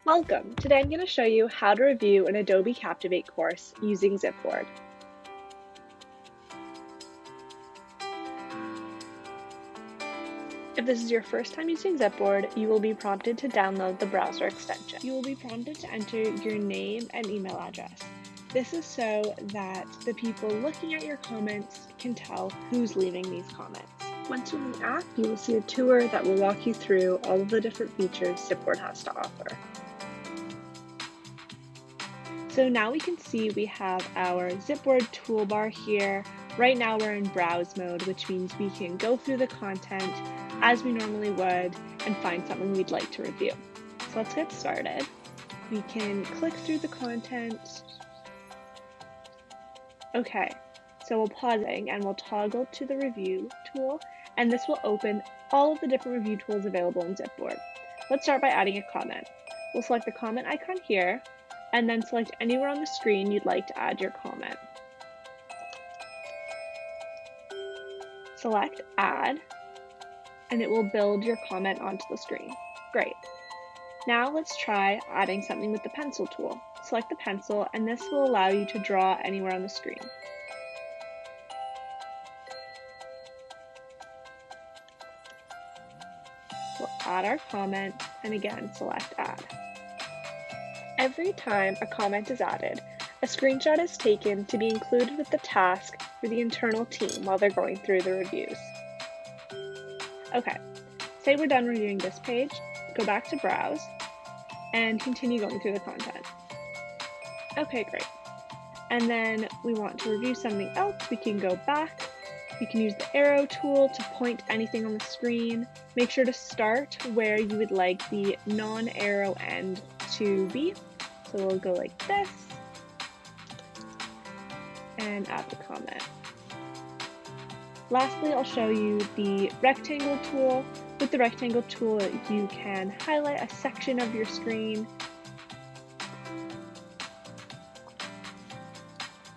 Welcome! Today I'm going to show you how to review an Adobe Captivate course using zipBoard. If this is your first time using zipBoard, you will be prompted to download the browser extension. You will be prompted to enter your name and email address. This is so that the people looking at your comments can tell who's leaving these comments. Once you're in the app, you will see a tour that will walk you through all of the different features zipBoard has to offer. So now we can see we have our zipBoard toolbar here. Right now we're in browse mode, which means we can go through the content as we normally would and find something we'd like to review. So let's get started. We can click through the content. Okay, so we'll pause and we'll toggle to the review tool, and this will open all of the different review tools available in zipBoard. Let's start by adding a comment. We'll select the comment icon here, and then select anywhere on the screen you'd like to add your comment. Select Add, and it will build your comment onto the screen. Great. Now let's try adding something with the pencil tool. Select the pencil, and this will allow you to draw anywhere on the screen. We'll add our comment, and again, select Add. Every time a comment is added, a screenshot is taken to be included with the task for the internal team while they're going through the reviews. Okay, say we're done reviewing this page, go back to Browse, and continue going through the content. Okay, great. And then we want to review something else, we can go back. You can use the arrow tool to point anything on the screen. Make sure to start where you would like the non-arrow end to be. So we'll go like this and add the comment. Lastly, I'll show you the rectangle tool. With the rectangle tool, you can highlight a section of your screen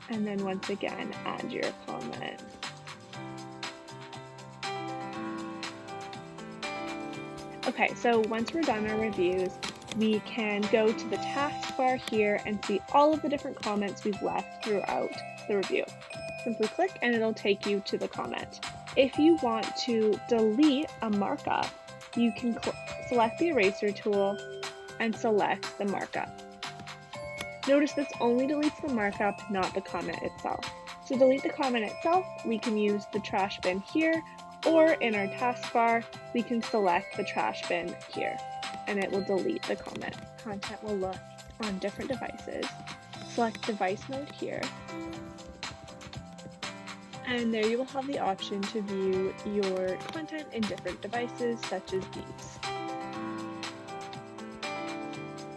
and then once again add your comment. Okay, so once we're done our reviews, we can go to the taskbar here and see all of the different comments we've left throughout the review. Simply click and it'll take you to the comment. If you want to delete a markup, you can select the eraser tool and select the markup. Notice this only deletes the markup, not the comment itself. To delete the comment itself, we can use the trash bin here, or in our taskbar, we can select the trash bin here, and it will delete the comment. Content will look on different devices. Select device mode here, and there you will have the option to view your content in different devices, such as these.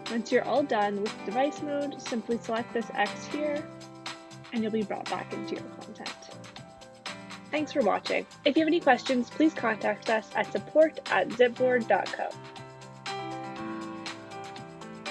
Once you're all done with device mode, simply select this X here, and you'll be brought back into your content. Thanks for watching. If you have any questions, please contact us at support@zipboard.co.